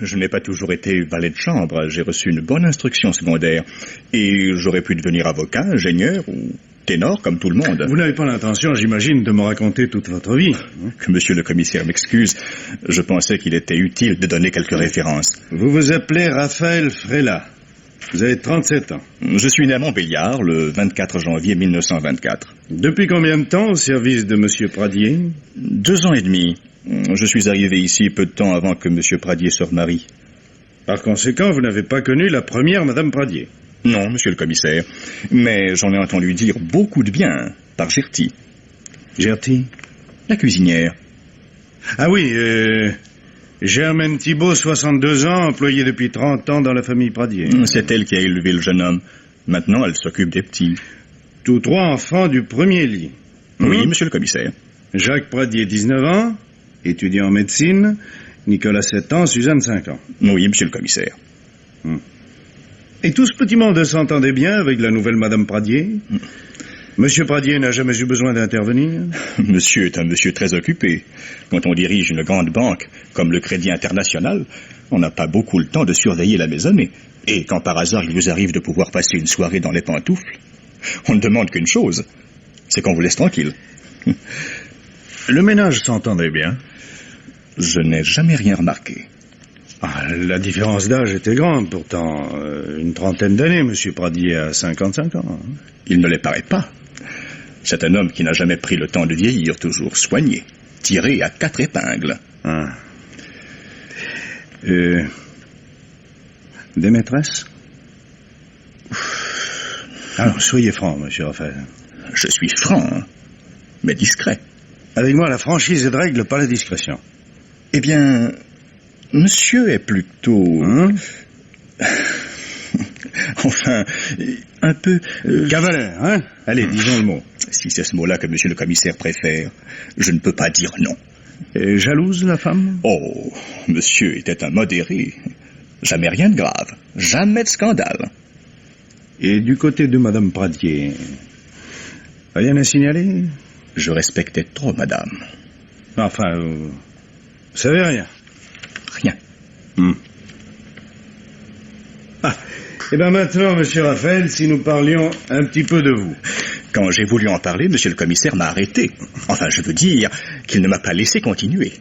je n'ai pas toujours été valet de chambre. J'ai reçu une bonne instruction secondaire. Et j'aurais pu devenir avocat, ingénieur ou ténor comme tout le monde. Vous n'avez pas l'intention, j'imagine, de me raconter toute votre vie. Que monsieur le commissaire m'excuse, je pensais qu'il était utile de donner quelques références. Vous vous appelez Raphaël Frela. Vous avez 37 ans. Je suis né à Montbéliard le 24 janvier 1924. Depuis combien de temps au service de monsieur Pradier? 2 ans et demi. Je suis arrivé ici peu de temps avant que monsieur Pradier se remarie. Par conséquent, vous n'avez pas connu la première madame Pradier? Non, monsieur le commissaire. Mais j'en ai entendu dire beaucoup de bien par Gerty. Gerty? La cuisinière. Ah oui, Germaine Thibault, 62 ans, employée depuis 30 ans dans la famille Pradier. C'est elle qui a élevé le jeune homme. Maintenant, elle s'occupe des petits. Tous 3 enfants du premier lit. Oui, monsieur le commissaire. Jacques Pradier, 19 ans, étudiant en médecine. Nicolas, 7 ans, Suzanne, 5 ans. Oui, monsieur le commissaire. Et tout ce petit monde s'entendait bien avec la nouvelle madame Pradier? Monsieur Pradier n'a jamais eu besoin d'intervenir? Monsieur est un monsieur très occupé. Quand on dirige une grande banque, comme le Crédit International, on n'a pas beaucoup le temps de surveiller la maisonnée. Et quand par hasard il vous arrive de pouvoir passer une soirée dans les pantoufles, on ne demande qu'une chose, c'est qu'on vous laisse tranquille. Le ménage s'entendait bien? Je n'ai jamais rien remarqué. La différence d'âge était grande, pourtant. Une trentaine d'années, monsieur Pradier a 55 ans. Il ne les paraît pas. C'est un homme qui n'a jamais pris le temps de vieillir, toujours soigné, tiré à 4 épingles. Des maîtresses? Alors, soyez franc, monsieur Raphaël. Je suis franc, mais discret. Avec moi, la franchise est de règle, pas la discrétion. Eh bien, monsieur est plutôt... enfin, un peu... Cavalier, hein? Allez, disons le mot. Si c'est ce mot-là que monsieur le commissaire préfère, je ne peux pas dire non. Et jalouse, la femme? Oh, monsieur était un modéré. Jamais rien de grave. Jamais de scandale. Et du côté de madame Pradier, rien à signaler? Je respectais trop madame. Enfin, vous savez rien? Rien. Eh bien maintenant, monsieur Raphaël, si nous parlions un petit peu de vous. Quand j'ai voulu en parler, monsieur le commissaire m'a arrêté. Enfin, je veux dire qu'il ne m'a pas laissé continuer.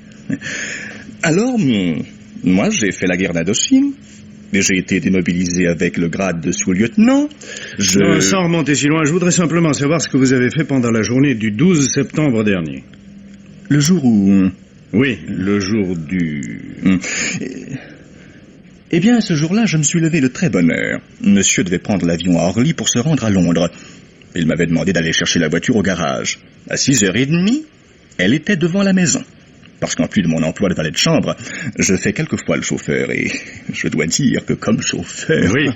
Alors, moi, j'ai fait la guerre d'Indochine. J'ai été démobilisé avec le grade de sous-lieutenant. Non, sans remonter si loin, je voudrais simplement savoir ce que vous avez fait pendant la journée du 12 septembre dernier. Le jour où... Oui, le jour du... Eh bien, ce jour-là, je me suis levé de très bonne heure. Monsieur devait prendre l'avion à Orly pour se rendre à Londres. Il m'avait demandé d'aller chercher la voiture au garage. À 6h30, elle était devant la maison. Parce qu'en plus de mon emploi de valet de chambre, je fais quelquefois le chauffeur et je dois dire que comme chauffeur... Oui,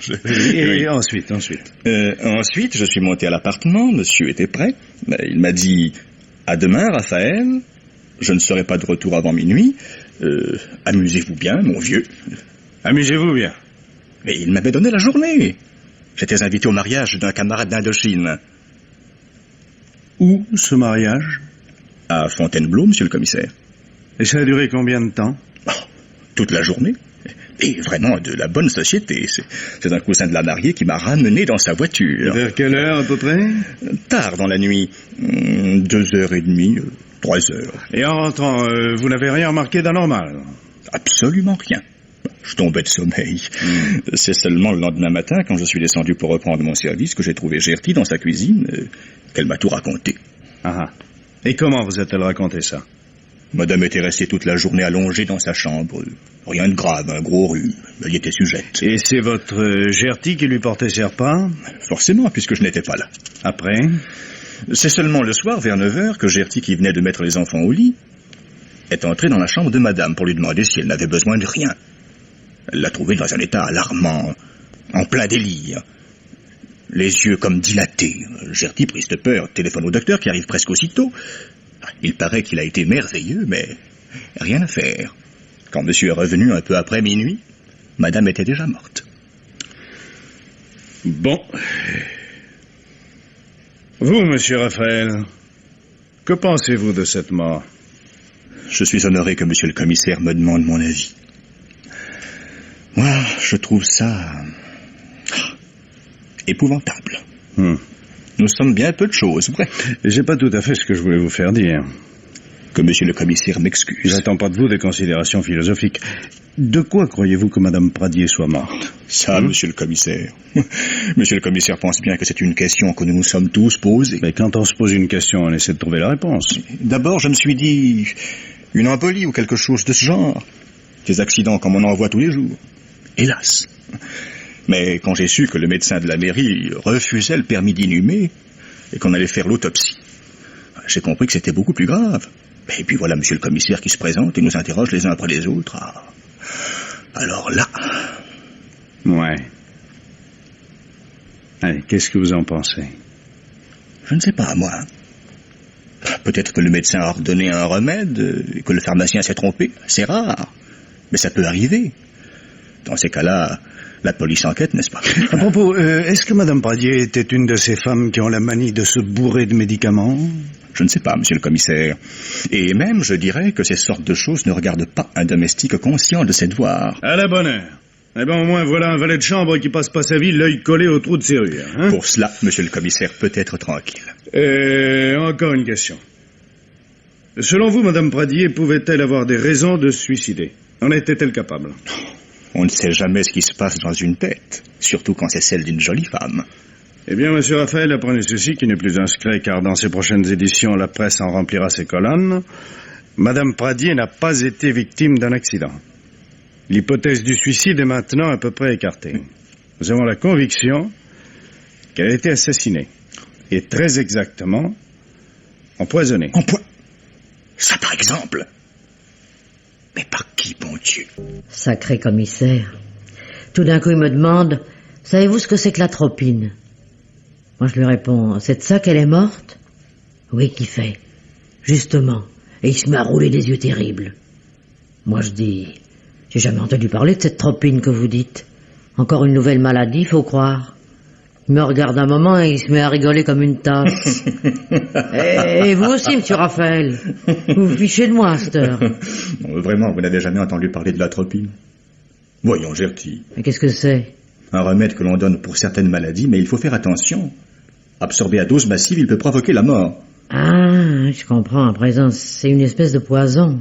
et oui. ensuite Ensuite, je suis monté à l'appartement, monsieur était prêt. Il m'a dit « À demain, Raphaël, je ne serai pas de retour avant minuit. Amusez-vous bien, mon vieux. » Amusez-vous bien. Mais il m'avait donné la journée. J'étais invité au mariage d'un camarade d'Indochine. Où, ce mariage? À Fontainebleau, monsieur le commissaire. Et ça a duré combien de temps? Toute la journée. Et vraiment de la bonne société. C'est un cousin de la mariée qui m'a ramené dans sa voiture. Vers quelle heure, à peu près? Tard dans la nuit. 2h30, 3h. Et en rentrant, vous n'avez rien remarqué d'anormal? Absolument rien. Je tombais de sommeil. C'est seulement le lendemain matin, quand je suis descendu pour reprendre mon service, que j'ai trouvé Gerty dans sa cuisine, qu'elle m'a tout raconté. Et comment vous a-t-elle raconté ça? Madame était restée toute la journée allongée dans sa chambre. Rien de grave, un gros rhume. Elle y était sujette. Et c'est votre Gerty qui lui portait ses repas? Forcément, puisque je n'étais pas là. Après? C'est seulement le soir, vers 9h, que Gerty, qui venait de mettre les enfants au lit, est entré dans la chambre de madame pour lui demander si elle n'avait besoin de rien. Elle l'a trouvé dans un état alarmant, en plein délire. Les yeux comme dilatés. Gerty, prise de peur, téléphone au docteur qui arrive presque aussitôt. Il paraît qu'il a été merveilleux, mais rien à faire. Quand monsieur est revenu un peu après minuit, madame était déjà morte. Bon. Vous, monsieur Raphaël, que pensez-vous de cette mort? Je suis honoré que monsieur le commissaire me demande mon avis. Je trouve ça épouvantable. Hum. Nous sommes bien peu de choses, vrai. J'ai pas tout à fait ce que je voulais vous faire dire. Que monsieur le commissaire m'excuse. J'attends pas de vous des considérations philosophiques. De quoi croyez-vous que Madame Pradier soit morte? Ça, monsieur le commissaire. Monsieur le commissaire pense bien que c'est une question que nous nous sommes tous posée. Mais quand on se pose une question, on essaie de trouver la réponse. D'abord, je me suis dit une embolie ou quelque chose de ce genre. Des accidents comme on en voit tous les jours. Hélas. Mais quand j'ai su que le médecin de la mairie refusait le permis d'inhumer et qu'on allait faire l'autopsie, j'ai compris que c'était beaucoup plus grave. Et puis voilà monsieur le commissaire qui se présente et nous interroge les uns après les autres. Ah. Alors là... Ouais. Allez, qu'est-ce que vous en pensez? Je ne sais pas, moi. Peut-être que le médecin a ordonné un remède et que le pharmacien s'est trompé. C'est rare. Mais ça peut arriver. Dans ces cas-là, la police enquête, n'est-ce pas? À propos, est-ce que Madame Pradier était une de ces femmes qui ont la manie de se bourrer de médicaments? Je ne sais pas, monsieur le commissaire. Et même, je dirais que ces sortes de choses ne regardent pas un domestique conscient de ses devoirs. À la bonne heure. Eh ben, au moins, voilà un valet de chambre qui passe pas sa vie l'œil collé au trou de serrure, hein? Pour cela, monsieur le commissaire peut être tranquille. Encore une question. Selon vous, Madame Pradier pouvait-elle avoir des raisons de se suicider? En était-elle capable? On ne sait jamais ce qui se passe dans une tête, surtout quand c'est celle d'une jolie femme. Eh bien, monsieur Raphaël, apprenez ceci qui n'est plus un secret, car dans ses prochaines éditions, la presse en remplira ses colonnes. Madame Pradier n'a pas été victime d'un accident. L'hypothèse du suicide est maintenant à peu près écartée. Nous avons la conviction qu'elle a été assassinée. Et très exactement, empoisonnée. Ça, par exemple? Mais par qui, bon Dieu? Sacré commissaire. Tout d'un coup, il me demande, savez-vous ce que c'est que l'atropine? Moi, je lui réponds, c'est de ça qu'elle est morte? Oui, qui fait? Justement. Et il se met à rouler des yeux terribles. Moi, je dis, j'ai jamais entendu parler de cette tropine que vous dites. Encore une nouvelle maladie, faut croire. Il me regarde un moment et il se met à rigoler comme une tasse. Et vous aussi, monsieur Raphaël. Vous vous fichez de moi à cette heure. Non, vraiment, vous n'avez jamais entendu parler de l'atropine? Voyons, Gertie. Mais qu'est-ce que c'est? Un remède que l'on donne pour certaines maladies, mais il faut faire attention. Absorbé à dose massive, il peut provoquer la mort. Ah, je comprends. À présent, c'est une espèce de poison.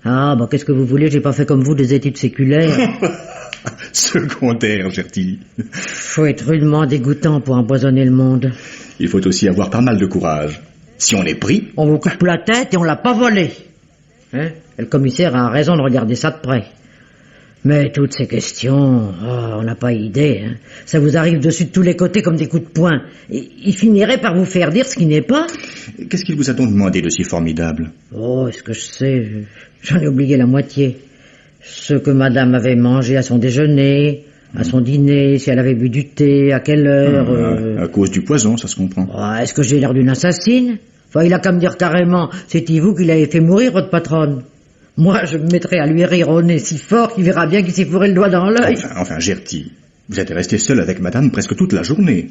Ah, bah qu'est-ce que vous voulez? J'ai pas fait comme vous des études séculaires. Secondaire, Gertie. Faut être rudement dégoûtant pour empoisonner le monde. Il faut aussi avoir pas mal de courage. Si on est pris... On vous coupe la tête et on l'a pas volé. Hein? Et le commissaire a raison de regarder ça de près. Mais toutes ces questions, on n'a pas idée. Hein. Ça vous arrive dessus de tous les côtés comme des coups de poing. Et il finirait par vous faire dire ce qui n'est pas. Qu'est-ce qu'il vous a donc demandé de si formidable? Oh, est-ce que je sais? J'en ai oublié la moitié. Ce que madame avait mangé à son déjeuner, à son dîner, si elle avait bu du thé, à quelle heure... À cause du poison, ça se comprend. Oh, est-ce que j'ai l'air d'une assassine? Enfin, il a qu'à me dire carrément, c'est-il vous qui l'avez fait mourir, votre patronne? Moi, je me mettrais à lui rire au nez si fort qu'il verra bien qu'il s'est fourré le doigt dans l'œil. Enfin, Gertie, vous êtes resté seul avec madame presque toute la journée.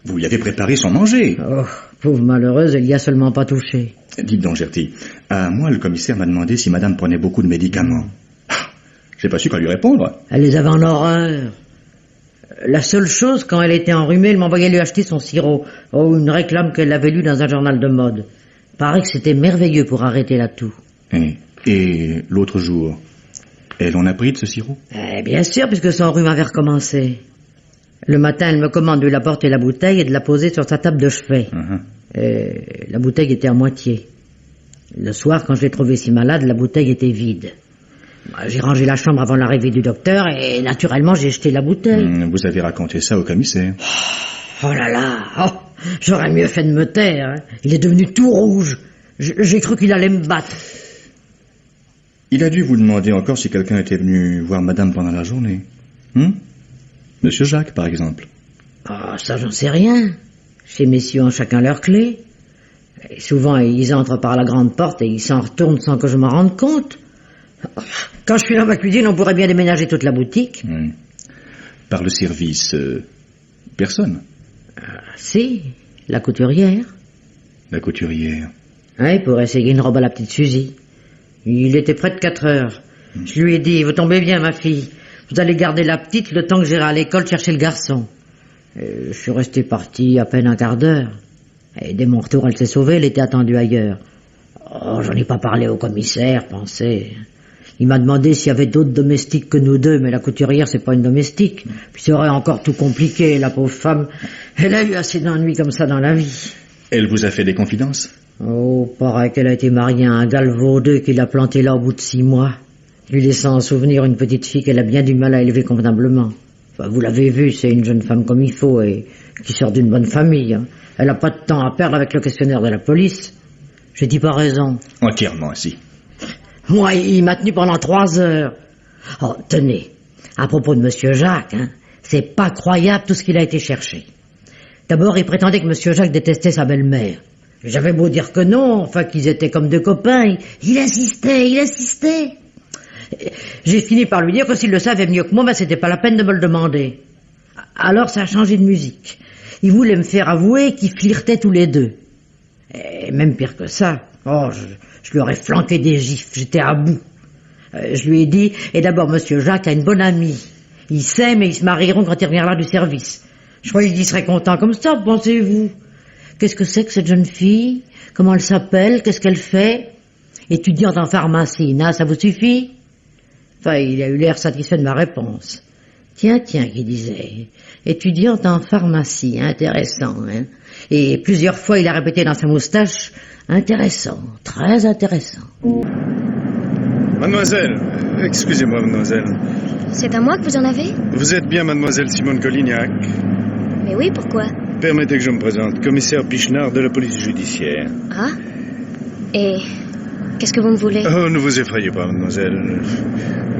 Vous lui avez préparé son manger. Oh, pauvre malheureuse, elle y a seulement pas touché. Dites donc, Gertie, à moi, le commissaire m'a demandé si madame prenait beaucoup de médicaments. J'ai pas su quoi lui répondre. Elle les avait en horreur. La seule chose, quand elle était enrhumée, elle m'envoyait lui acheter son sirop. Oh, une réclame qu'elle avait lue dans un journal de mode. Paraît que c'était merveilleux pour arrêter la toux. Et l'autre jour, elle en a pris de ce sirop? Bien sûr, puisque son rhume avait recommencé. Le matin, elle me commande de lui apporter la bouteille et de la poser sur sa table de chevet. La bouteille était à moitié. Le soir, quand je l'ai trouvée si malade, la bouteille était vide. J'ai rangé la chambre avant l'arrivée du docteur et naturellement j'ai jeté la bouteille. Vous avez raconté ça au commissaire? Oh là là, j'aurais mieux fait de me taire. Hein. Il est devenu tout rouge. J'ai cru qu'il allait me battre. Il a dû vous demander encore si quelqu'un était venu voir madame pendant la journée. Monsieur Jacques, par exemple. Oh, ça j'en sais rien. Ces messieurs ont chacun leur clé. Et souvent ils entrent par la grande porte et ils s'en retournent sans que je m'en rende compte. Quand je suis dans ma cuisine, on pourrait bien déménager toute la boutique. Par le service, personne? Si, la couturière. La couturière? Oui, pour essayer une robe à la petite Suzy. Il était près de 4 heures. Je lui ai dit, vous tombez bien, ma fille. Vous allez garder la petite le temps que j'irai à l'école chercher le garçon. Et je suis resté parti à peine un quart d'heure. Et dès mon retour, elle s'est sauvée, elle était attendue ailleurs. Oh, j'en ai pas parlé au commissaire, pensez. Il m'a demandé s'il y avait d'autres domestiques que nous deux, mais la couturière, c'est pas une domestique. Puis ça aurait encore tout compliqué, la pauvre femme. Elle a eu assez d'ennuis comme ça dans la vie. Elle vous a fait des confidences? Oh, paraît qu'elle a été mariée à un galvaudeux qui l'a planté là au bout de 6 mois, lui laissant en souvenir une petite fille qu'elle a bien du mal à élever convenablement. Enfin, vous l'avez vu, c'est une jeune femme comme il faut et qui sort d'une bonne famille. Hein. Elle n'a pas de temps à perdre avec le questionnaire de la police. Je dis pas raison. Entièrement, si. Moi, il m'a tenu pendant 3 heures. Oh, tenez, à propos de Monsieur Jacques, hein, c'est pas croyable tout ce qu'il a été chercher. D'abord, il prétendait que Monsieur Jacques détestait sa belle-mère. J'avais beau dire que non, enfin qu'ils étaient comme deux copains, il insistait. J'ai fini par lui dire que s'il le savait mieux que moi, ben c'était pas la peine de me le demander. Alors ça a changé de musique. Il voulait me faire avouer qu'ils flirtaient tous les deux. Et même pire que ça, oh, je lui aurais flanqué des gifles, j'étais à bout. Je lui ai dit, et d'abord Monsieur Jacques a une bonne amie. Ils s'aiment et ils se marieront quand il reviendra du service. Je croyais qu'il serait content comme ça, pensez-vous? Qu'est-ce que c'est que cette jeune fille? Comment elle s'appelle? Qu'est-ce qu'elle fait? Étudiante en pharmacie, ça vous suffit? Enfin, il a eu l'air satisfait de ma réponse. Tiens, qu'il disait. Étudiante en pharmacie, intéressant, hein. Et plusieurs fois, il a répété dans sa moustache, intéressant, très intéressant. Mademoiselle, excusez-moi, mademoiselle. C'est à moi que vous en avez? Vous êtes bien mademoiselle Simone Colignac? Mais oui, pourquoi? Permettez que je me présente, commissaire Pichenard de la police judiciaire. Ah? Et qu'est-ce que vous me voulez? Oh, ne vous effrayez pas, mademoiselle.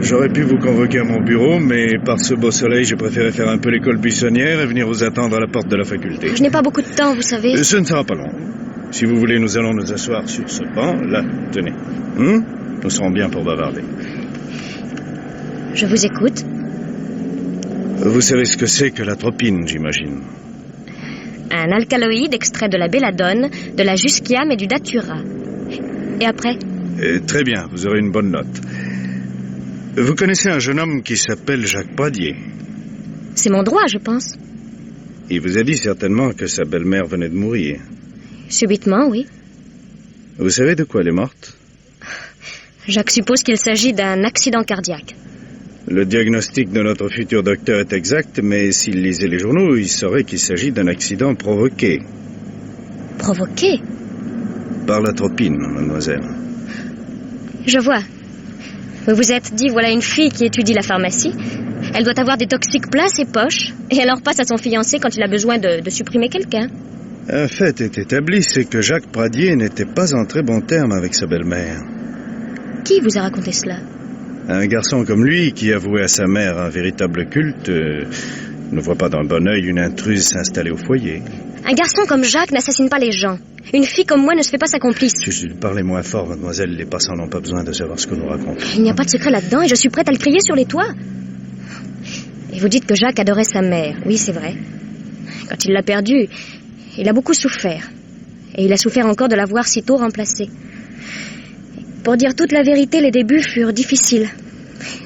J'aurais pu vous convoquer à mon bureau, mais par ce beau soleil, j'ai préféré faire un peu l'école buissonnière et venir vous attendre à la porte de la faculté. Je n'ai pas beaucoup de temps, vous savez. Ce ne sera pas long. Si vous voulez, nous allons nous asseoir sur ce banc. Là, tenez. Nous serons bien pour bavarder. Je vous écoute. Vous savez ce que c'est que l'atropine, j'imagine. Un alcaloïde extrait de la belladone, de la jusquiame et du datura. Et après? Très bien, vous aurez une bonne note. Vous connaissez un jeune homme qui s'appelle Jacques Pradier? C'est mon droit, je pense. Il vous a dit certainement que sa belle-mère venait de mourir. Subitement, oui. Vous savez de quoi elle est morte? Jacques suppose qu'il s'agit d'un accident cardiaque. Le diagnostic de notre futur docteur est exact, mais s'il lisait les journaux, il saurait qu'il s'agit d'un accident provoqué. Provoqué? Par l'atropine, mademoiselle. Je vois. Vous vous êtes dit, voilà une fille qui étudie la pharmacie. Elle doit avoir des toxiques plein ses poches, et elle en repasse à son fiancé quand il a besoin de supprimer quelqu'un. Un fait est établi, c'est que Jacques Pradier n'était pas en très bon terme avec sa belle-mère. Qui vous a raconté cela? Un garçon comme lui, qui avouait à sa mère un véritable culte, ne voit pas d'un bon œil une intruse s'installer au foyer. Un garçon comme Jacques n'assassine pas les gens. Une fille comme moi ne se fait pas sa complice. Parlez moins fort, mademoiselle. Les passants n'ont pas besoin de savoir ce que nous racontons. Il n'y a pas de secret là-dedans et je suis prête à le crier sur les toits. Et vous dites que Jacques adorait sa mère. Oui, c'est vrai. Quand il l'a perdue, il a beaucoup souffert. Et il a souffert encore de l'avoir si tôt remplacée. Pour dire toute la vérité, les débuts furent difficiles.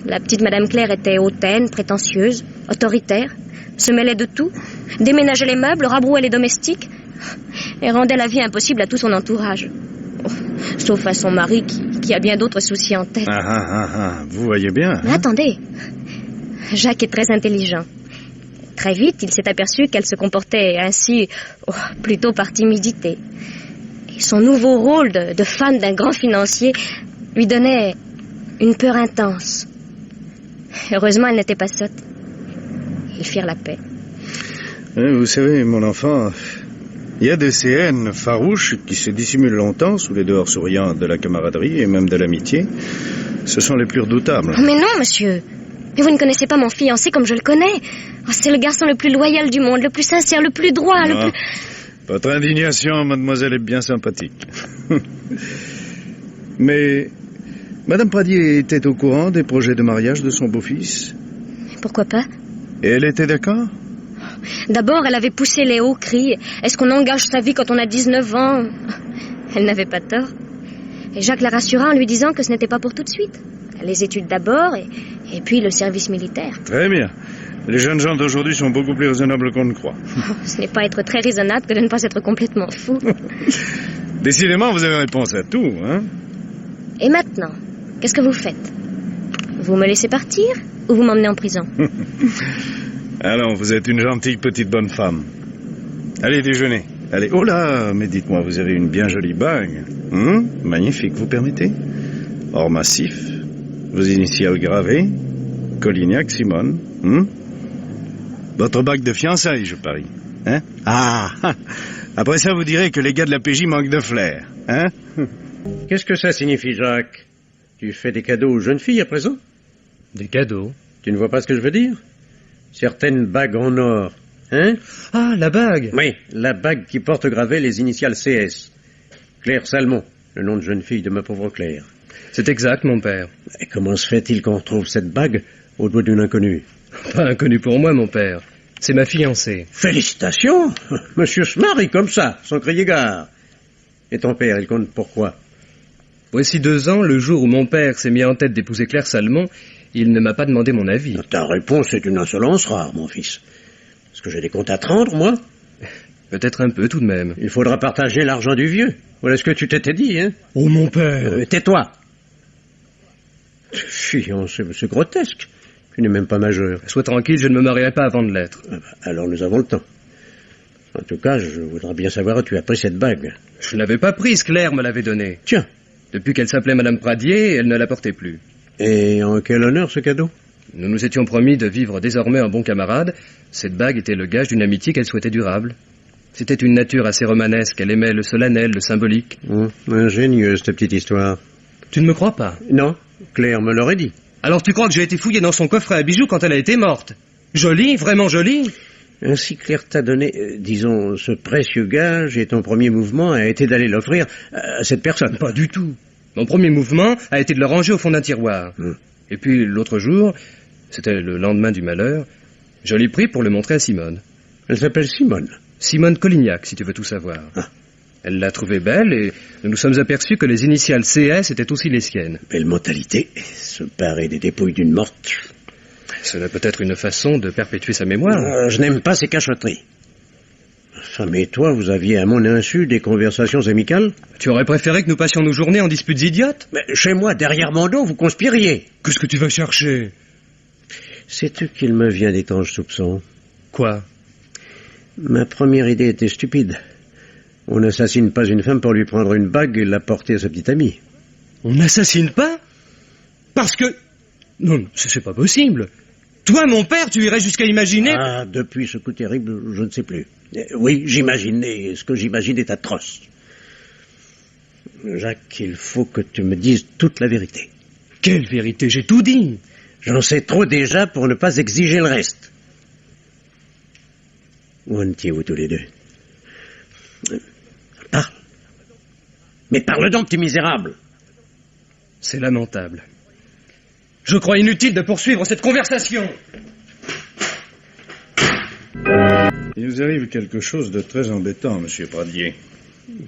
La petite Madame Claire était hautaine, prétentieuse, autoritaire, se mêlait de tout, déménageait les meubles, rabrouait les domestiques et rendait la vie impossible à tout son entourage. Oh, sauf à son mari qui a bien d'autres soucis en tête. Vous voyez bien. Mais attendez, Jacques est très intelligent. Très vite, il s'est aperçu qu'elle se comportait ainsi, plutôt par timidité. Et son nouveau rôle de femme d'un grand financier lui donnait une peur intense. Heureusement, elle n'était pas sotte. Ils firent la paix. Vous savez, mon enfant, il y a de ces haines farouches qui se dissimulent longtemps sous les dehors souriants de la camaraderie et même de l'amitié. Ce sont les plus redoutables. Mais non, monsieur. Mais vous ne connaissez pas mon fiancé comme je le connais. Oh, c'est le garçon le plus loyal du monde, le plus sincère, le plus droit, le plus... Votre indignation, mademoiselle, est bien sympathique. Mais Madame Pradier était au courant des projets de mariage de son beau-fils? Pourquoi pas? Et elle était d'accord? D'abord, elle avait poussé les hauts cris. Est-ce qu'on engage sa vie quand on a 19 ans? Elle n'avait pas tort. Et Jacques la rassura en lui disant que ce n'était pas pour tout de suite. Les études d'abord, et Et puis le service militaire. Très bien. Les jeunes gens d'aujourd'hui sont beaucoup plus raisonnables qu'on ne croit. Oh, ce n'est pas être très raisonnable que de ne pas être complètement fou. Décidément, vous avez réponse à tout, hein? Et maintenant, qu'est-ce que vous faites? Vous me laissez partir ou vous m'emmenez en prison? Allons, vous êtes une gentille petite bonne femme. Allez, déjeuner. Allez. Oh là, mais dites-moi, vous avez une bien jolie bague. Magnifique, vous permettez? Or massif, vos initiales gravées, Colignac, Simone. Votre bague de fiançailles, je parie. Hein? Ah! Après ça, vous direz que les gars de la PJ manquent de flair. Hein? Qu'est-ce que ça signifie, Jacques? Tu fais des cadeaux aux jeunes filles à présent? Des cadeaux? Tu ne vois pas ce que je veux dire? Certaines bagues en or. Hein? Ah, la bague! Oui, la bague qui porte gravée les initiales CS. Claire Salmon, le nom de jeune fille de ma pauvre Claire. C'est exact, mon père. Et comment se fait-il qu'on retrouve cette bague au doigt d'une inconnue? Pas inconnu pour moi, mon père. C'est ma fiancée. Félicitations! Monsieur se marie comme ça, sans crier gare. Et ton père, il compte pourquoi? Voici 2 ans, le jour où mon père s'est mis en tête d'épouser Claire Salmon, il ne m'a pas demandé mon avis. Ta réponse est une insolence rare, mon fils. Est-ce que j'ai des comptes à te rendre, moi? Peut-être un peu, tout de même. Il faudra partager l'argent du vieux. Voilà ce que tu t'étais dit, hein? Oh, mon père! Tais-toi! Fiancé, c'est grotesque. Tu n'es même pas majeur. Sois tranquille, je ne me marierai pas avant de l'être. Alors nous avons le temps. En tout cas, je voudrais bien savoir où tu as pris cette bague. Je ne l'avais pas prise, Claire me l'avait donnée. Tiens. Depuis qu'elle s'appelait Madame Pradier, elle ne la portait plus. Et en quel honneur ce cadeau? Nous nous étions promis de vivre désormais en bons camarades. Cette bague était le gage d'une amitié qu'elle souhaitait durable. C'était une nature assez romanesque. Elle aimait le solennel, le symbolique. Ingénieuse, cette petite histoire. Tu ne me crois pas? Non, Claire me l'aurait dit. Alors tu crois que j'ai été fouillé dans son coffret à bijoux quand elle a été morte? Jolie, vraiment jolie? Ainsi Claire t'a donné, disons, ce précieux gage et ton premier mouvement a été d'aller l'offrir à cette personne. Pas du tout. Mon premier mouvement a été de le ranger au fond d'un tiroir. Et puis l'autre jour, c'était le lendemain du malheur, je l'ai pris pour le montrer à Simone. Elle s'appelle Simone. Simone Colignac, si tu veux tout savoir. Elle l'a trouvée belle et nous nous sommes aperçus que les initiales CS étaient aussi les siennes. Belle mentalité, se parer des dépouilles d'une morte. Cela peut être une façon de perpétuer sa mémoire. Je n'aime pas ces cachotteries. Femme et toi, vous aviez à mon insu des conversations amicales? Tu aurais préféré que nous passions nos journées en disputes idiotes? Mais chez moi, derrière mon dos, vous conspiriez. Qu'est-ce que tu vas chercher? Sais-tu qu'il me vient d'étranges soupçons? Quoi? Ma première idée était stupide. On n'assassine pas une femme pour lui prendre une bague et la porter à sa petite amie. On n'assassine pas? Parce que... Non, c'est pas possible. Toi, mon père, tu irais jusqu'à imaginer... Ah, depuis ce coup terrible, je ne sais plus. Oui, j'imagine, et ce que j'imagine est atroce. Jacques, il faut que tu me dises toute la vérité. Quelle vérité? J'ai tout dit. J'en sais trop déjà pour ne pas exiger le reste. Où en étiez-vous tous les deux? Parle. Mais parle donc, petit misérable. C'est lamentable. Je crois inutile de poursuivre cette conversation. Il nous arrive quelque chose de très embêtant, monsieur Pradier.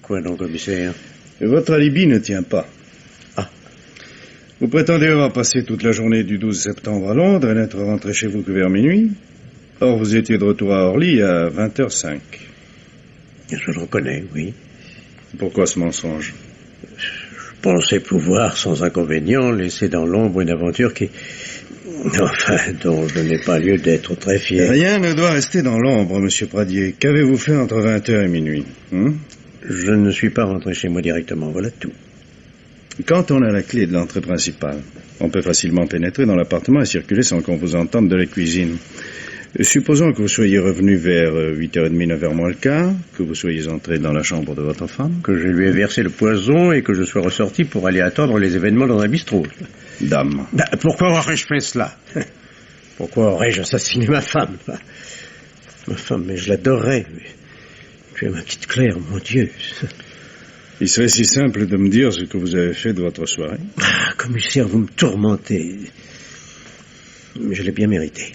Quoi donc, commissaire? Votre alibi ne tient pas. Ah. Vous prétendez avoir passé toute la journée du 12 septembre à Londres et n'être rentré chez vous que vers minuit. Or, vous étiez de retour à Orly à 20h05. Je le reconnais, oui. Pourquoi ce mensonge? Je pensais pouvoir, sans inconvénient, laisser dans l'ombre une aventure qui... Enfin, dont je n'ai pas lieu d'être très fier. Rien ne doit rester dans l'ombre, monsieur Pradier. Qu'avez-vous fait entre 20h et minuit? Je ne suis pas rentré chez moi directement, voilà tout. Quand on a la clé de l'entrée principale, on peut facilement pénétrer dans l'appartement et circuler sans qu'on vous entende de la cuisine. Supposons que vous soyez revenu vers 8h30, 9h moins le quart, que vous soyez entré dans la chambre de votre femme. Que je lui ai versé le poison et que je sois ressorti pour aller attendre les événements dans un bistrot. Dame. Pourquoi aurais-je fait cela? Pourquoi aurais-je assassiné ma femme? Ma femme, mais je l'adorais. Tu es ma petite Claire, mon Dieu. Il serait si simple de me dire ce que vous avez fait de votre soirée. Ah, commissaire, vous me tourmentez. Mais je l'ai bien mérité.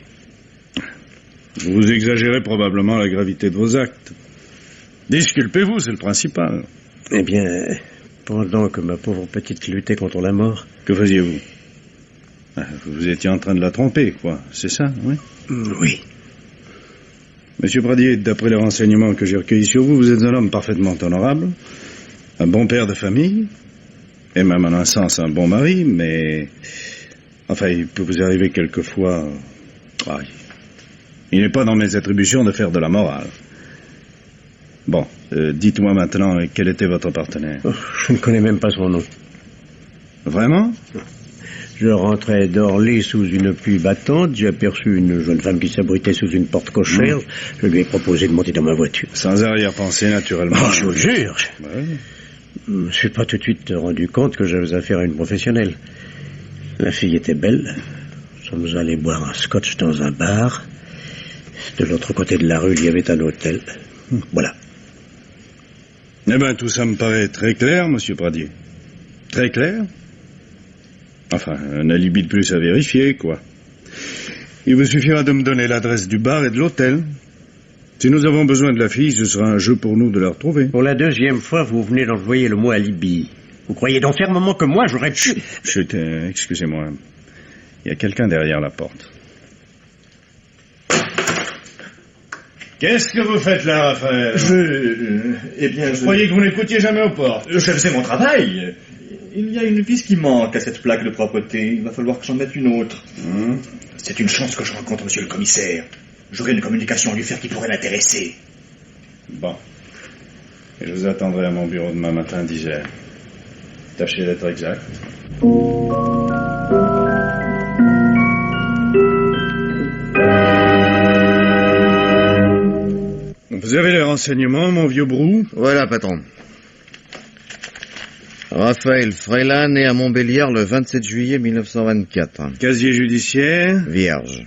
Vous exagérez probablement la gravité de vos actes. Disculpez-vous, c'est le principal. Eh bien, pendant que ma pauvre petite luttait contre la mort... Que faisiez-vous? Vous étiez en train de la tromper, quoi. C'est ça, oui? Oui. Monsieur Pradier, d'après les renseignements que j'ai recueillis sur vous, vous êtes un homme parfaitement honorable, un bon père de famille, et même en un sens un bon mari, mais... Enfin, il peut vous arriver quelquefois... Ah, il n'est pas dans mes attributions de faire de la morale. Bon, dites-moi maintenant, quel était votre partenaire? Oh, je ne connais même pas son nom. Vraiment? Je rentrais d'Orly sous une pluie battante, j'ai aperçu une jeune femme qui s'abritait sous une porte cochère, je lui ai proposé de monter dans ma voiture. Sans arrière-pensée, naturellement. Oh, je vous le jure. Ouais. Je ne me suis pas tout de suite rendu compte que j'avais affaire à une professionnelle. La fille était belle. Nous sommes allés boire un scotch dans un bar. De l'autre côté de la rue, il y avait un hôtel. Voilà. Eh bien, tout ça me paraît très clair, monsieur Pradier. Très clair. Enfin, un alibi de plus à vérifier, quoi. Il vous suffira de me donner l'adresse du bar et de l'hôtel. Si nous avons besoin de la fille, ce sera un jeu pour nous de la retrouver. Pour la deuxième fois, vous venez d'employer le mot alibi. Vous croyez donc fermement que moi, j'aurais pu... Chut, excusez-moi. Il y a quelqu'un derrière la porte. Qu'est-ce que vous faites là, Raphaël? Je croyais que vous n'écoutiez jamais aux portes. Je faisais mon travail. Il y a une vis qui manque à cette plaque de propreté. Il va falloir que j'en mette une autre. C'est une chance que je rencontre monsieur le commissaire. J'aurai une communication à lui faire qui pourrait l'intéresser. Bon. Et je vous attendrai à mon bureau demain matin à 10h. Tâchez d'être exact. Vous avez les renseignements, mon vieux Brou? Voilà, patron. Raphaël Frela, né à Montbéliard le 27 juillet 1924. Casier judiciaire? Vierge.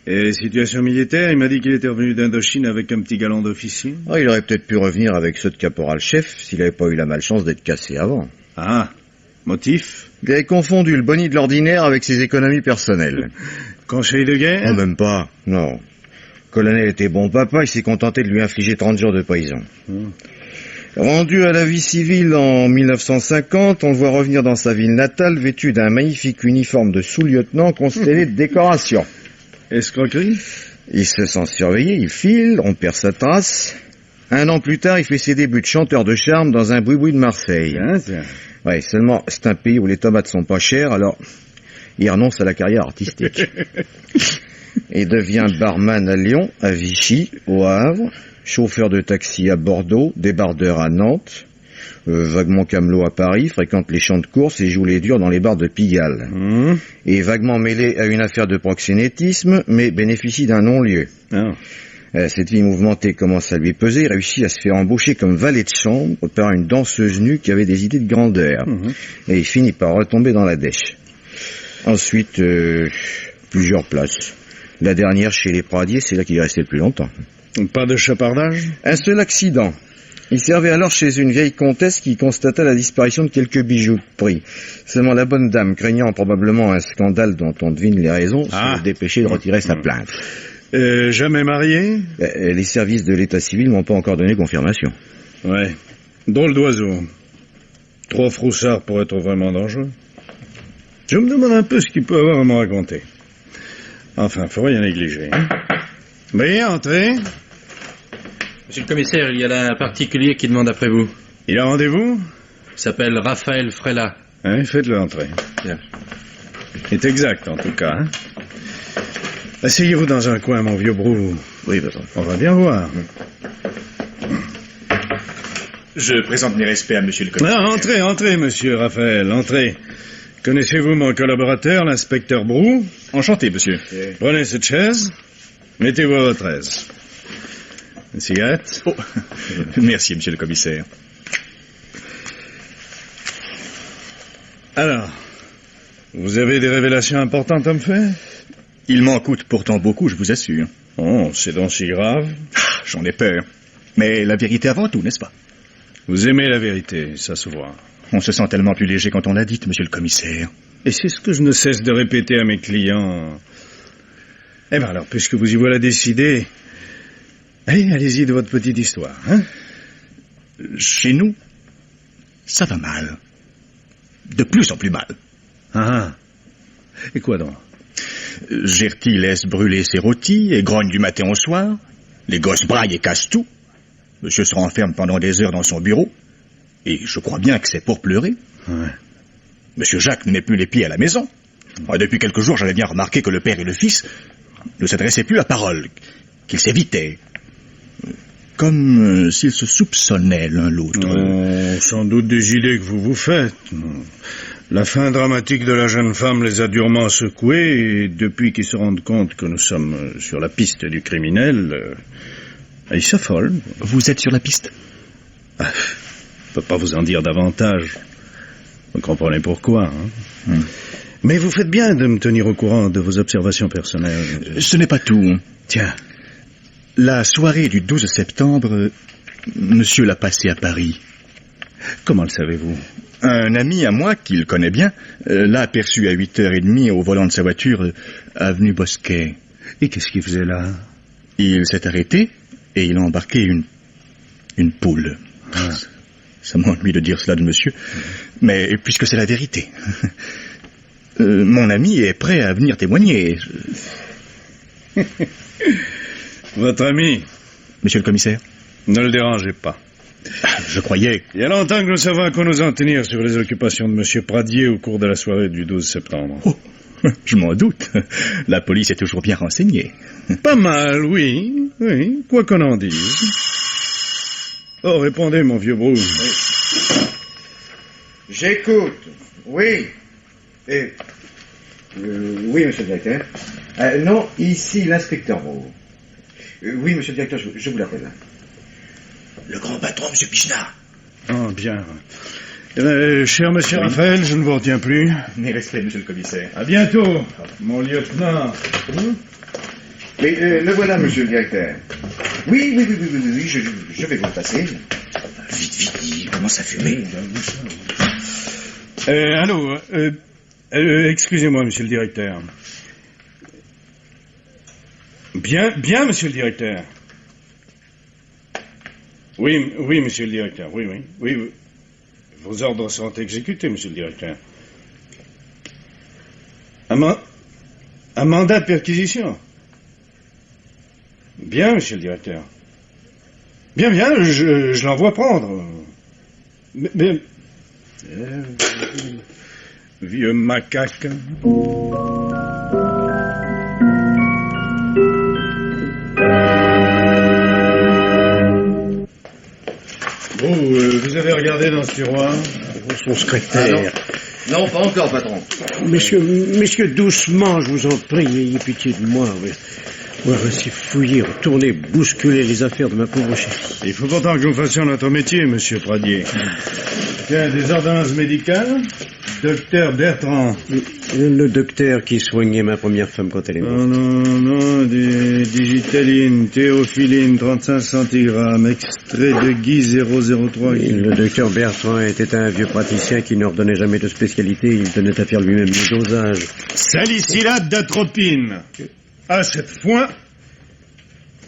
Et situation militaire? Il m'a dit qu'il était revenu d'Indochine avec un petit galon d'officier. Oh, il aurait peut-être pu revenir avec ceux de caporal-chef s'il n'avait pas eu la malchance d'être cassé avant. Ah, motif? Il avait confondu le boni de l'ordinaire avec ses économies personnelles. Conseil de guerre? Oh, même pas, non. Le colonel était bon papa, il s'est contenté de lui infliger 30 jours de prison. Rendu à la vie civile en 1950, on le voit revenir dans sa ville natale vêtu d'un magnifique uniforme de sous-lieutenant constellé de décorations. Escroquerie? Il se sent surveillé, il file, on perd sa trace. Un an plus tard, il fait ses débuts de chanteur de charme dans un boui-boui de Marseille. Tiens. Ouais, seulement, c'est un pays où les tomates sont pas chères, alors il renonce à la carrière artistique. Il devient barman à Lyon, à Vichy, au Havre, chauffeur de taxi à Bordeaux, débardeur à Nantes, vaguement camelot à Paris, fréquente les champs de course et joue les durs dans les bars de Pigalle. Et vaguement mêlé à une affaire de proxénétisme, mais bénéficie d'un non-lieu. Cette vie mouvementée commence à lui peser, il réussit à se faire embaucher comme valet de chambre par une danseuse nue qui avait des idées de grandeur. Et il finit par retomber dans la dèche. Ensuite, plusieurs places. La dernière chez les Pradier, c'est là qu'il est resté le plus longtemps. Pas de chapardage? Un seul accident. Il servait alors chez une vieille comtesse qui constata la disparition de quelques bijoux de prix. Seulement la bonne dame, craignant probablement un scandale dont on devine les raisons, s'est dépêchée de retirer sa plainte. Jamais marié? Les services de l'état civil m'ont pas encore donné confirmation. Ouais. Drôle d'oiseau. Trop froussard pour être vraiment dangereux. Je me demande un peu ce qu'il peut avoir à me raconter. Enfin, faut rien négliger. Veuillez entrer. Monsieur le commissaire, il y a là un particulier qui demande après vous. Il a rendez-vous? Il s'appelle Raphaël Frela. Faites-le entrer. Bien. C'est exact, en tout cas. Asseyez-vous dans un coin, mon vieux Brou. Oui, patron. On va bien voir. Je présente mes respects à monsieur le commissaire. Entrez, monsieur Raphaël, entrez. Connaissez-vous mon collaborateur, l'inspecteur Brou? Enchanté, monsieur. Prenez cette chaise. Mettez-vous à votre aise. Une cigarette? Oh, merci, monsieur le commissaire. Alors, vous avez des révélations importantes à me faire? Il m'en coûte pourtant beaucoup, je vous assure. Oh, c'est donc si grave? J'en ai peur. Mais la vérité avant tout, n'est-ce pas? Vous aimez la vérité, ça se voit. On se sent tellement plus léger quand on l'a dite, monsieur le commissaire. Et c'est ce que je ne cesse de répéter à mes clients. Eh bien alors, puisque vous y voilà décidé, allez-y de votre petite histoire, hein? Chez nous, ça va mal. De plus en plus mal. Et quoi donc? Gerty laisse brûler ses rôtis et grogne du matin au soir. Les gosses braillent et cassent tout. Monsieur se renferme pendant des heures dans son bureau. Et je crois bien que c'est pour pleurer. Ouais. Monsieur Jacques ne met plus les pieds à la maison. Depuis quelques jours, j'avais bien remarqué que le père et le fils ne s'adressaient plus à parole, qu'ils s'évitaient. Comme s'ils se soupçonnaient l'un l'autre. Sans doute des idées que vous vous faites. La fin dramatique de la jeune femme les a durement secoués, et depuis qu'ils se rendent compte que nous sommes sur la piste du criminel, ils s'affolent. Vous êtes sur la piste? Je ne peux pas vous en dire davantage. Vous comprenez pourquoi, hein? Mais vous faites bien de me tenir au courant de vos observations personnelles. Ce n'est pas tout. Tiens. La soirée du 12 septembre, monsieur l'a passée à Paris. Comment le savez-vous? Un ami à moi, qu'il connaît bien, l'a aperçu à 8h30 au volant de sa voiture, avenue Bosquet. Et qu'est-ce qu'il faisait là? Il s'est arrêté et il a embarqué une poule. Ah. Ça m'ennuie de dire cela de monsieur, mais puisque c'est la vérité. Mon ami est prêt à venir témoigner. Votre ami? Monsieur le commissaire? Ne le dérangez pas. Je croyais... Il y a longtemps que nous savons à quoi nous en tenir sur les occupations de monsieur Pradier au cours de la soirée du 12 septembre. Oh, je m'en doute. La police est toujours bien renseignée. Pas mal, oui. Oui, quoi qu'on en dise. Oh, répondez, mon vieux Brou. Oui. J'écoute. Oui. Oui, monsieur le directeur. Non, ici, l'inspecteur Rowe. Oui, monsieur le directeur, je vous l'appelle. Le grand patron, monsieur Pichenard. Oh, bien. Cher monsieur Raphaël, je ne vous retiens plus. Mes respects, monsieur le commissaire. À bientôt, mon lieutenant. Mais le voilà, monsieur le directeur. Oui, je vais vous le passer. Vite, il commence à fumer. Allô, excusez-moi, monsieur le directeur. Bien, monsieur le directeur. Oui, monsieur le directeur, oui. Vos ordres seront exécutés, monsieur le directeur. Un mandat de perquisition. Bien, monsieur le directeur. Bien, je l'envoie prendre. Mais vieux macaque. Vous avez regardé dans ce tiroir? Son secrétaire. Non, pas encore, patron. Messieurs, doucement, je vous en prie, ayez pitié de moi. Voir ainsi fouiller, retourner, bousculer les affaires de ma pauvre chérie. Il faut pourtant que nous fassions notre métier, monsieur Pradier. Tiens, des ordonnances médicales? Docteur Bertrand. Le docteur qui soignait ma première femme quand elle est morte. Non, des digitaline, théophiline, 35 centigrammes, extrait de Guy 003. Le docteur Bertrand était un vieux praticien qui n'ordonnait jamais de spécialité, il tenait à faire lui-même le dosage. Salicylate d'atropine. À cette point...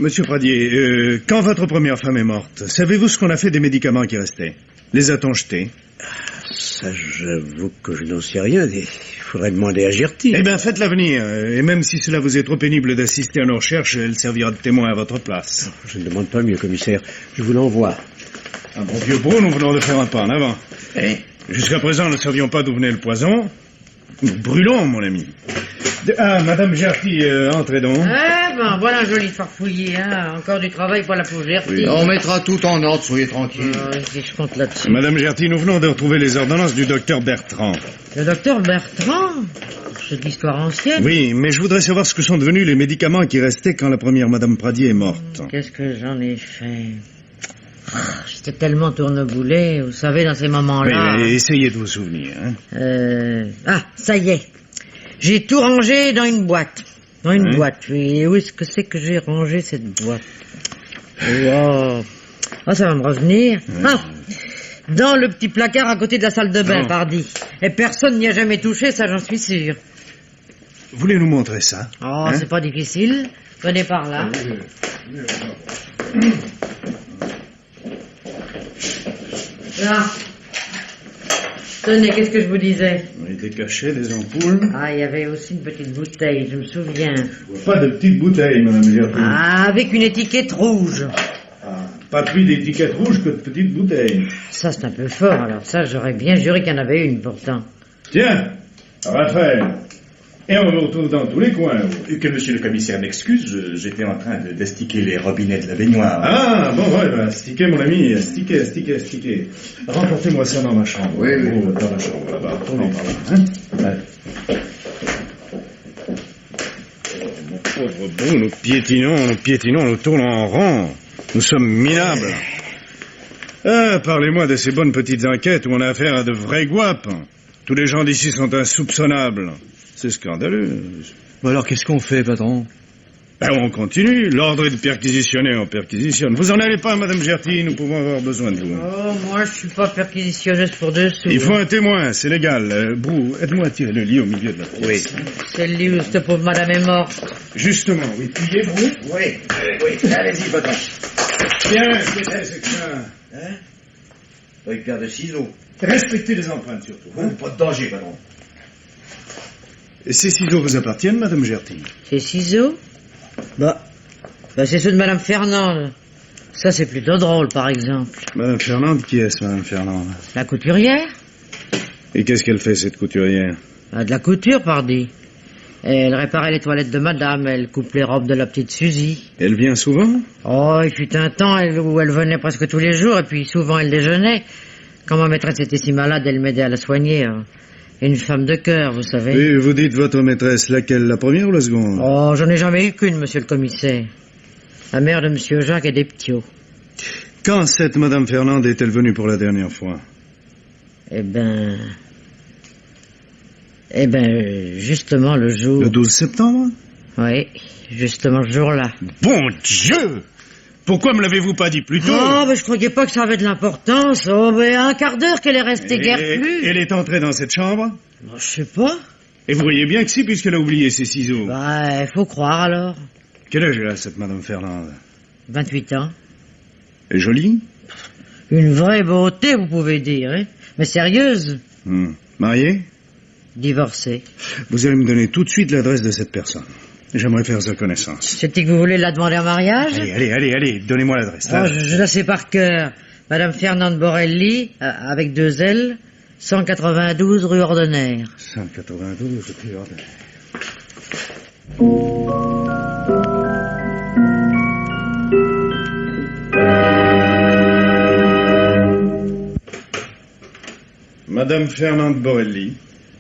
Monsieur Pradier, quand votre première femme est morte, savez-vous ce qu'on a fait des médicaments qui restaient? Les a-t-on jetés? Ça, j'avoue que je n'en sais rien. Il faudrait demander à Gerty. Eh bien, faites l'avenir. Et même si cela vous est trop pénible d'assister à nos recherches, elle servira de témoin à votre place. Je ne demande pas mieux, commissaire. Je vous l'envoie. Un bon vieux Brou, nous venons de faire un pas en avant. Jusqu'à présent, nous ne savions pas d'où venait le poison. Nous brûlons, mon ami. Madame Gerty, entrez donc. Voilà un joli farfouillis, hein. Encore du travail pour la pauvre Gerty. Oui, on mettra tout en ordre, soyez tranquille. Si je compte là-dessus. Madame Gerty, nous venons de retrouver les ordonnances du docteur Bertrand. Le docteur Bertrand? C'est de l'histoire ancienne. Oui, mais je voudrais savoir ce que sont devenus les médicaments qui restaient quand la première Madame Pradier est morte. Qu'est-ce que j'en ai fait? J'étais tellement tourneboulé, vous savez, dans ces moments-là. Mais essayez de vous souvenir, hein. Ça y est. J'ai tout rangé dans une boîte. Boîte, oui. Et où est-ce que c'est que j'ai rangé cette boîte? Ça va me revenir. Dans le petit placard à côté de la salle de bain, pardi. Et personne n'y a jamais touché, ça j'en suis sûr. Voulez nous montrer ça? C'est pas difficile. Venez par là. Là. Tenez, qu'est-ce que je vous disais? On était cachés, des ampoules. Ah, il y avait aussi une petite bouteille, je me souviens. Je vois pas de petite bouteille, madame Gertrude. Ah, avec une étiquette rouge. Ah, pas plus d'étiquette rouge que de petite bouteille. Ça, c'est un peu fort, alors ça, j'aurais bien juré qu'il y en avait une, pourtant. Tiens, Raphaël. Et on vous retrouve dans tous les coins. Et que monsieur le commissaire m'excuse, j'étais en train d'estiquer les robinets de la baignoire. Ah, bon, ouais, bah, sticker, mon ami, sticker. Remportez-moi ça dans ma chambre. Oui. Oh, dans ma chambre, là-bas. Tournez par là, hein. Ouais. Mon pauvre Brou, nous piétinons, nous tournons en rond. Nous sommes minables. Ah, parlez-moi de ces bonnes petites enquêtes où on a affaire à de vrais guapes. Tous les gens d'ici sont insoupçonnables. C'est scandaleux. Alors qu'est-ce qu'on fait, patron? Ben, on continue. L'ordre est de perquisitionner, on perquisitionne. Vous en allez pas, madame Gerty, nous pouvons avoir besoin de vous. Oh, moi, je suis pas perquisitionneuse pour dessous. Il faut un témoin, c'est légal. Brou, aide-moi à tirer le lit au milieu de la pièce. Oui. C'est le lit où cette pauvre madame est morte. Justement, oui. Pliez, Brou. Oui. Allez-y, patron. Tiens, c'est que ça. Hein? Avec paire de ciseaux. Respectez les empreintes, surtout. Hein? Pas de danger, patron. Et ces ciseaux vous appartiennent, madame Gerty? Ces ciseaux? Bah, c'est ceux de madame Fernande. Ça, c'est plutôt drôle, par exemple. Madame Fernande, qui est-ce, madame Fernande? La couturière? Et qu'est-ce qu'elle fait, cette couturière? Ah, de la couture, pardi. Elle réparait les toilettes de madame, elle coupe les robes de la petite Suzy. Elle vient souvent? Oh, il fut un temps où elle venait presque tous les jours, et puis souvent elle déjeunait. Quand ma maîtresse était si malade, elle m'aidait à la soigner. Une femme de cœur, vous savez. Oui, vous dites votre maîtresse, laquelle, la première ou la seconde? Oh, j'en ai jamais eu qu'une, monsieur le commissaire. La mère de monsieur Jacques et des Ptiaux. Quand cette madame Fernande est-elle venue pour la dernière fois? Eh ben, justement le jour... Le 12 septembre? Oui, justement ce jour-là. Bon Dieu! Pourquoi me l'avez-vous pas dit plus tôt? Oh, je croyais pas que ça avait de l'importance. Oh, un quart d'heure qu'elle est restée guère plus. Elle est entrée dans cette chambre? Je sais pas. Et vous voyez bien que si, puisqu'elle a oublié ses ciseaux. Faut croire alors. Quel âge elle a, cette madame Fernande? 28 ans. Et jolie? Une vraie beauté, vous pouvez dire, hein. Mais sérieuse. Mariée? Divorcée. Vous allez me donner tout de suite l'adresse de cette personne. J'aimerais faire sa connaissance. C'est-il que vous voulez la demander en mariage? Allez, donnez-moi l'adresse. Oh, je la sais par cœur. Madame Fernande Borelli, avec 2 L, 192 rue Ordinaire. 192 rue Ordinaire. Madame Fernande Borelli.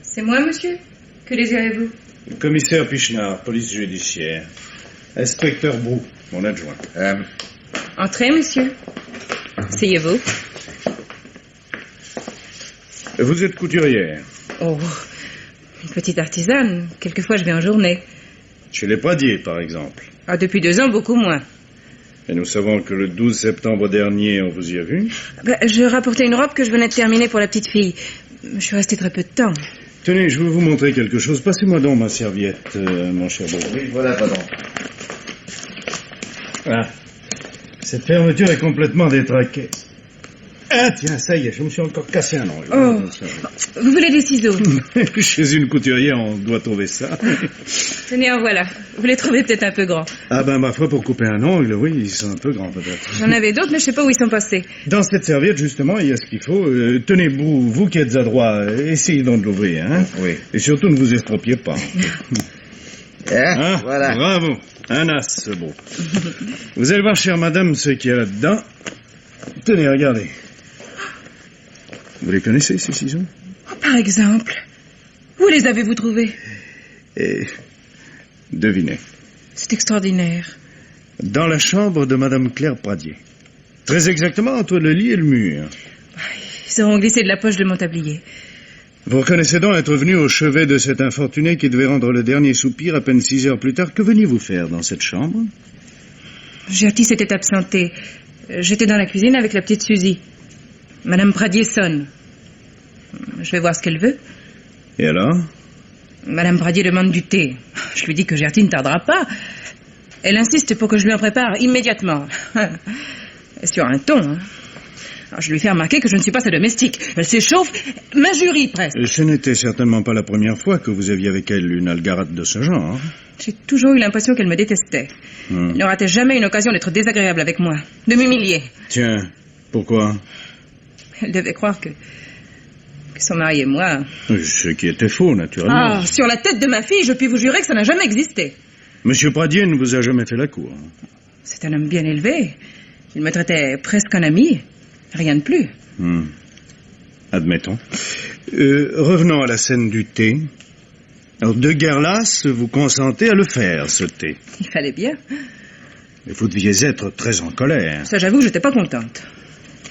C'est moi, monsieur? Que désirez-vous? Commissaire Pichenard, police judiciaire. Inspecteur Brou, mon adjoint. Entrez, monsieur. Asseyez-vous. Vous êtes couturière? Oh, une petite artisane. Quelquefois, je vais en journée. Chez les Pradier, par exemple. Ah, depuis 2 ans, beaucoup moins. Et nous savons que le 12 septembre dernier, on vous y a vu? Je rapportais une robe que je venais de terminer pour la petite fille. Je suis restée très peu de temps. Tenez, je veux vous montrer quelque chose. Passez-moi donc ma serviette, mon cher Brou. Oui, voilà, patron. Ah. Cette fermeture est complètement détraquée. Ah, tiens, ça y est, je me suis encore cassé un ongle. Oh, vous voulez des ciseaux? Chez une couturière, on doit trouver ça. Tenez, en voilà. Vous les trouvez peut-être un peu grands. Ah ben, ma foi, pour couper un ongle, oui, ils sont un peu grands, peut-être. J'en avais d'autres, mais je sais pas où ils sont passés. Dans cette serviette, justement, il y a ce qu'il faut. Tenez, vous qui êtes adroit, essayez donc de l'ouvrir, hein. Oui. Et surtout, ne vous estropiez pas. Hein, voilà. Bravo. Un as, ce beau. Vous allez voir, chère madame, ce qu'il y a là-dedans. Tenez, regardez. Vous les connaissez, ces ciseaux? Oh, par exemple. Où les avez-vous trouvés? Et devinez. C'est extraordinaire. Dans la chambre de madame Claire Pradier. Très exactement entre le lit et le mur. Ils auront glissé de la poche de mon tablier. Vous reconnaissez donc être venu au chevet de cet infortuné qui devait rendre le dernier soupir à peine 6 heures plus tard. Que veniez-vous faire dans cette chambre? Gerty s'était absentée. J'étais dans la cuisine avec la petite Suzy. Madame Pradier sonne. Je vais voir ce qu'elle veut. Et alors? Madame Pradier demande du thé. Je lui dis que Gerty ne tardera pas. Elle insiste pour que je lui en prépare immédiatement. Sur un ton. Alors, je lui fais remarquer que je ne suis pas sa domestique. Elle s'échauffe, m'injurie presque. Et ce n'était certainement pas la première fois que vous aviez avec elle une algarade de ce genre. J'ai toujours eu l'impression qu'elle me détestait. Elle ne ratait jamais une occasion d'être désagréable avec moi, de m'humilier. Tiens, pourquoi? Elle devait croire que son mari et moi... Ce qui était faux, naturellement. Ah, sur la tête de ma fille, je puis vous jurer que ça n'a jamais existé. Monsieur Pradier ne vous a jamais fait la cour. C'est un homme bien élevé. Il me traitait presque un ami. Rien de plus. Admettons. Revenons à la scène du thé. Alors, de guerre lasse, vous consentez à le faire, ce thé. Il fallait bien. Mais vous deviez être très en colère. Ça, j'avoue que j'étais pas contente.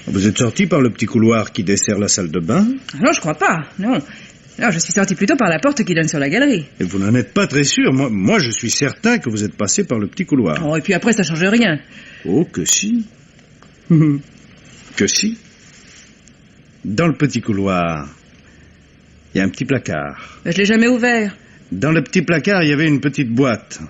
Vous êtes sorti par le petit couloir qui dessert la salle de bain? Ah non, je crois pas. Non. Non, je suis sorti plutôt par la porte qui donne sur la galerie. Et vous n'en êtes pas très sûr. Moi, je suis certain que vous êtes passé par le petit couloir. Oh, et puis après, ça change rien. Oh, que si. Que si. Dans le petit couloir, il y a un petit placard. Je l'ai jamais ouvert. Dans le petit placard, il y avait une petite boîte.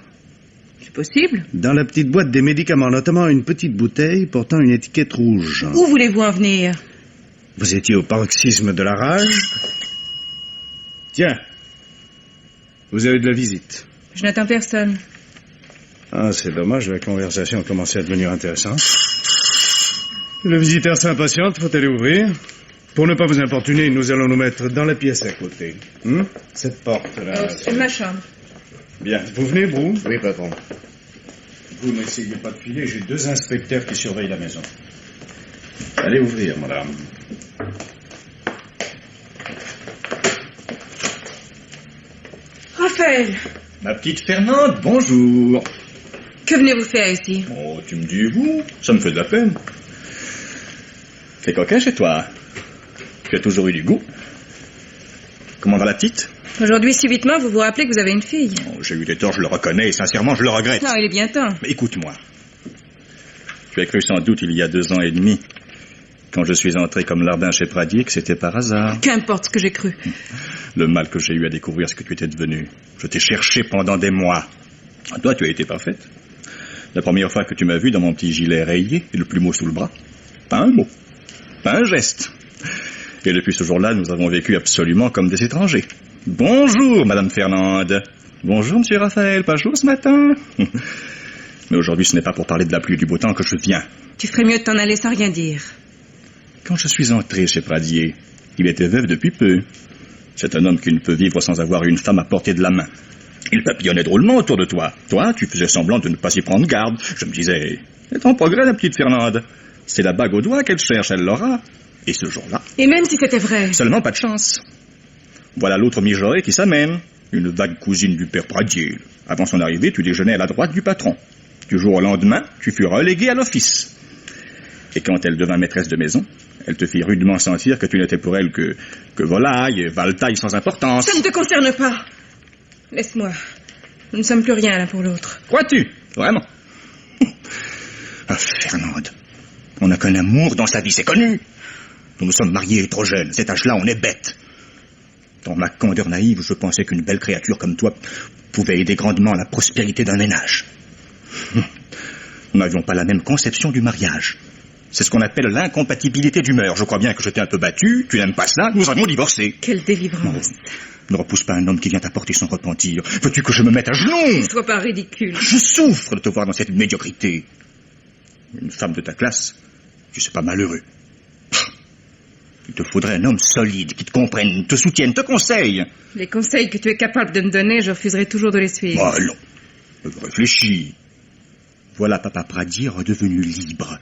C'est possible. Dans la petite boîte, des médicaments, notamment une petite bouteille portant une étiquette rouge. Où voulez-vous en venir? Vous étiez au paroxysme de la rage. Tiens, vous avez de la visite. Je n'attends personne. Ah, c'est dommage, la conversation a commencé à devenir intéressante. Le visiteur s'impatiente, faut aller ouvrir. Pour ne pas vous importuner, nous allons nous mettre dans la pièce à côté. Cette porte-là. C'est ma chambre. Bien, vous venez, Brou? Oui, patron. Vous n'essayez pas de filer, j'ai 2 inspecteurs qui surveillent la maison. Allez ouvrir, madame. Raphaël, Ma petite Fernande, bonjour. que venez-vous faire ici? Oh, tu me dis vous, ça me fait de la peine. C'est coquin chez toi. Tu as toujours eu du goût. Comment va la petite? Aujourd'hui, subitement, vous vous rappelez que vous avez une fille. Oh, j'ai eu des torts, je le reconnais, et sincèrement, je le regrette. Non, il est bien temps. Mais écoute-moi. Tu as cru sans doute il y a 2 ans et demi, quand je suis entré comme larbin chez Pradier, que c'était par hasard. Qu'importe ce que j'ai cru. Le mal que j'ai eu à découvrir ce que tu étais devenu. Je t'ai cherché pendant des mois. Toi, tu as été parfaite. La première fois que tu m'as vu dans mon petit gilet rayé et le plumeau sous le bras, pas un mot, pas un geste. Et depuis ce jour-là, nous avons vécu absolument comme des étrangers. Bonjour, Madame Fernande. Bonjour, Monsieur Raphaël. Pas chaud ce matin? Mais aujourd'hui, ce n'est pas pour parler de la pluie et du beau temps que je viens. Tu ferais mieux de t'en aller sans rien dire. Quand je suis entré chez Pradier, il était veuf depuis peu. C'est un homme qui ne peut vivre sans avoir une femme à portée de la main. Il papillonnait drôlement autour de toi. Toi, tu faisais semblant de ne pas y prendre garde. Je me disais, c'est en progrès, la petite Fernande. C'est la bague au doigt qu'elle cherche, elle l'aura. Et ce jour-là... Et même si c'était vrai... Seulement pas de chance. Voilà l'autre mijaurée qui s'amène. Une vague cousine du père Pradier. Avant son arrivée, tu déjeunais à la droite du patron. Du jour au lendemain, tu fus relégué à l'office. Et quand elle devint maîtresse de maison, elle te fit rudement sentir que tu n'étais pour elle que volaille et valetaille sans importance. Ça ne te concerne pas. Laisse-moi. Nous ne sommes plus rien l'un pour l'autre. Crois-tu? Vraiment? Ah, Fernande, on n'a qu'un amour dans sa vie, c'est connu. Nous nous sommes mariés trop jeunes. À cet âge-là, on est bête. Dans ma candeur naïve, je pensais qu'une belle créature comme toi pouvait aider grandement à la prospérité d'un ménage. Nous n'avions pas la même conception du mariage. C'est ce qu'on appelle l'incompatibilité d'humeur. Je crois bien que je t'ai un peu battu, tu n'aimes pas cela, nous avons divorcé. Quelle délivrance. Ne repousse pas un homme qui vient t'apporter son repentir. Veux-tu que je me mette à genoux? Ne sois pas ridicule. Je souffre de te voir dans cette médiocrité. Une femme de ta classe, tu sais pas malheureux. Il te faudrait un homme solide, qui te comprenne, te soutienne, te conseille. Les conseils que tu es capable de me donner, je refuserai toujours de les suivre. Oh non, réfléchis. Voilà papa Pradier redevenu libre.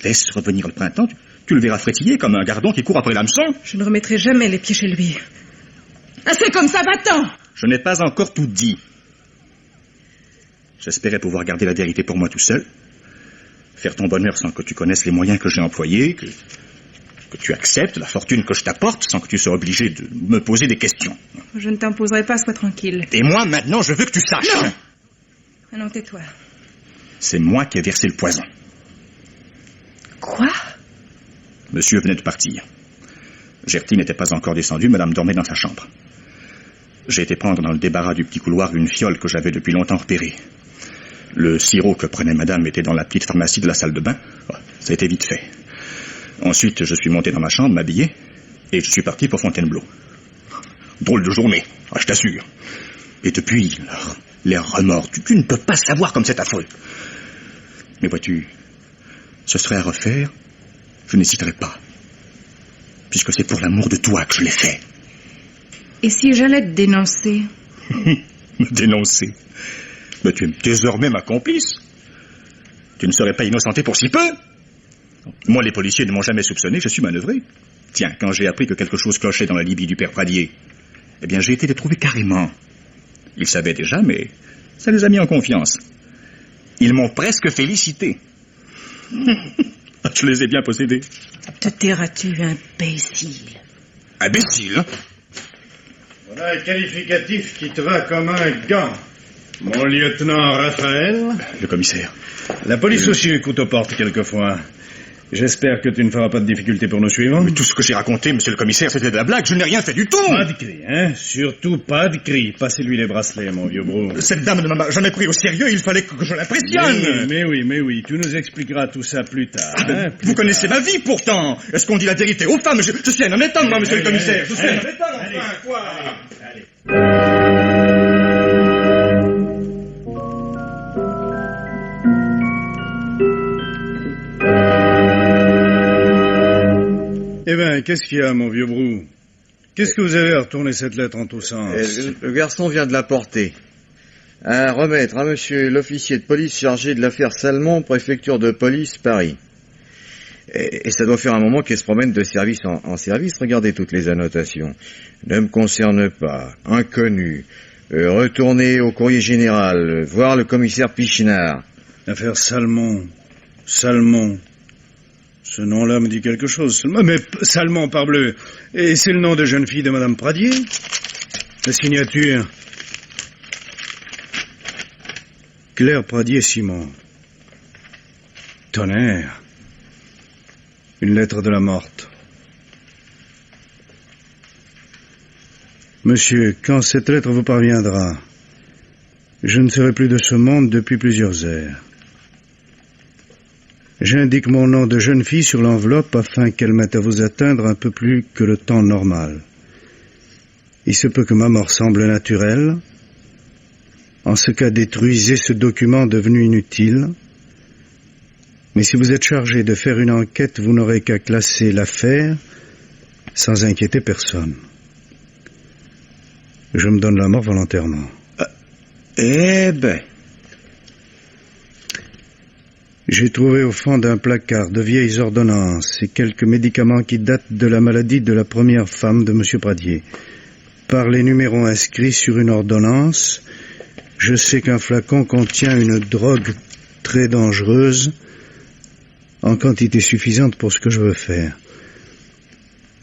Laisse revenir le printemps, tu le verras frétiller comme un gardon qui court après l'hameçon. Je ne remettrai jamais les pieds chez lui. Assez comme ça, va-t'en! Je n'ai pas encore tout dit. J'espérais pouvoir garder la vérité pour moi tout seul. Faire ton bonheur sans que tu connaisses les moyens que j'ai employés, que tu acceptes la fortune que je t'apporte sans que tu sois obligé de me poser des questions. Je ne t'en poserai pas, sois tranquille. Et moi, maintenant, je veux que tu saches. Non! Ah non, tais-toi. C'est moi qui ai versé le poison. Quoi? Monsieur venait de partir. Gertie n'était pas encore descendue, madame dormait dans sa chambre. J'ai été prendre dans le débarras du petit couloir une fiole que j'avais depuis longtemps repérée. Le sirop que prenait madame était dans la petite pharmacie de la salle de bain. Ça a été vite fait. Ensuite, je suis monté dans ma chambre, m'habillé, et je suis parti pour Fontainebleau. Drôle de journée, je t'assure. Et depuis, les remords, tu ne peux pas savoir comme c'est affreux. Mais vois-tu, ce serait à refaire, je n'hésiterai pas. Puisque c'est pour l'amour de toi que je l'ai fait. Et si j'allais te dénoncer? Me dénoncer? Mais tu es désormais ma complice. Tu ne serais pas innocenté pour si peu. Moi, les policiers ne m'ont jamais soupçonné, je suis manœuvré. Tiens, quand j'ai appris que quelque chose clochait dans la Libye du père Pradier, eh bien, j'ai été les trouver carrément. Ils savaient déjà, mais ça les a mis en confiance. Ils m'ont presque félicité. Je les ai bien possédés. Te tairas-tu, imbécile? Imbécile? Voilà un qualificatif qui te va comme un gant. Mon lieutenant Raphaël. Le commissaire. La police aussi écoute aux portes quelquefois. J'espère que tu ne feras pas de difficultés pour nous suivre. Mais tout ce que j'ai raconté, monsieur le commissaire, c'était de la blague. Je n'ai rien fait du tout. Pas de cris, hein? Surtout pas de cris. Passez-lui les bracelets, mon vieux brou. Cette dame ne m'a jamais pris au sérieux. Il fallait que je l'impressionne. Mais oui. Tu nous expliqueras tout ça plus tard. Vous connaissez ma vie, pourtant. Est-ce qu'on dit la vérité aux femmes? Je suis un honnête homme, moi, monsieur le commissaire. Je suis un honnête homme, enfin, quoi. Eh bien, qu'est-ce qu'il y a, mon vieux brou? Qu'est-ce que vous avez à retourner cette lettre en tous sens? Le garçon vient de la porter. À remettre à monsieur l'officier de police chargé de l'affaire Salmon, préfecture de police, Paris. Et ça doit faire un moment qu'elle se promène de service en service. Regardez toutes les annotations. Ne me concerne pas. Inconnu. Retourner au courrier général. Voir le commissaire Pichinard. L'affaire Salmon. Ce nom-là me dit quelque chose. Mais Salmon, parbleu. Et c'est le nom de jeune fille de Madame Pradier? La signature. Claire Pradier-Simon. Tonnerre. Une lettre de la morte. Monsieur, quand cette lettre vous parviendra, je ne serai plus de ce monde depuis plusieurs heures. J'indique mon nom de jeune fille sur l'enveloppe afin qu'elle m'aide à vous atteindre un peu plus que le temps normal. Il se peut que ma mort semble naturelle. En ce cas, détruisez ce document devenu inutile. Mais si vous êtes chargé de faire une enquête, vous n'aurez qu'à classer l'affaire sans inquiéter personne. Je me donne la mort volontairement. Eh ben... J'ai trouvé au fond d'un placard de vieilles ordonnances et quelques médicaments qui datent de la maladie de la première femme de M. Pradier. Par les numéros inscrits sur une ordonnance, je sais qu'un flacon contient une drogue très dangereuse en quantité suffisante pour ce que je veux faire.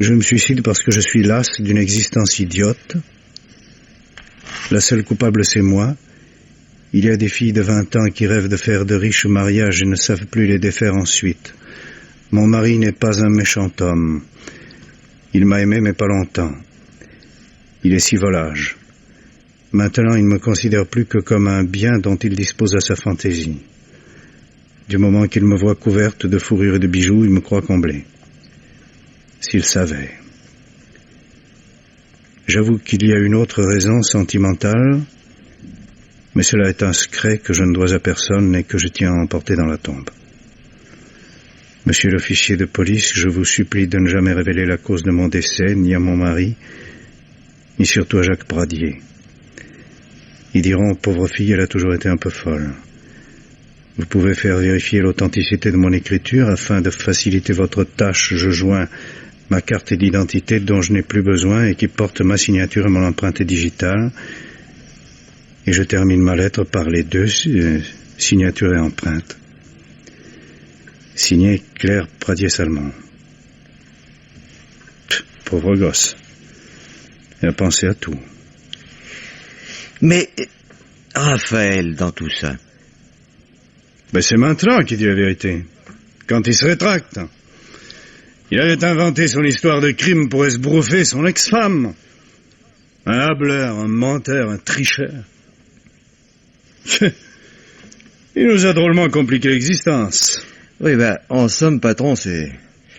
Je me suicide parce que je suis las d'une existence idiote. La seule coupable, c'est moi. Il y a des filles de 20 ans qui rêvent de faire de riches mariages et ne savent plus les défaire ensuite. Mon mari n'est pas un méchant homme. Il m'a aimé, mais pas longtemps. Il est si volage. Maintenant, il ne me considère plus que comme un bien dont il dispose à sa fantaisie. Du moment qu'il me voit couverte de fourrure et de bijoux, il me croit comblée. S'il savait. J'avoue qu'il y a une autre raison sentimentale, mais cela est un secret que je ne dois à personne et que je tiens à emporter dans la tombe. Monsieur l'officier de police, je vous supplie de ne jamais révéler la cause de mon décès, ni à mon mari, ni surtout à Jacques Pradier. Ils diront, pauvre fille, elle a toujours été un peu folle. Vous pouvez faire vérifier l'authenticité de mon écriture. Afin de faciliter votre tâche, je joins ma carte d'identité dont je n'ai plus besoin et qui porte ma signature et mon empreinte digitale. Et je termine ma lettre par les deux, signature et empreinte. Signé Claire Pradier-Salmon. Pauvre gosse. Elle a pensé à tout. Mais, Raphaël, dans tout ça... Ben c'est maintenant qu'il dit la vérité. Quand il se rétracte. Il avait inventé son histoire de crime pour esbrouffer son ex-femme. Un hableur, un menteur, un tricheur. Il nous a drôlement compliqué l'existence. Oui, ben, en somme, patron, c'est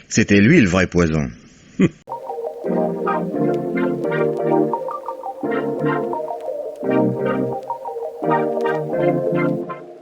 C'était lui le vrai poison.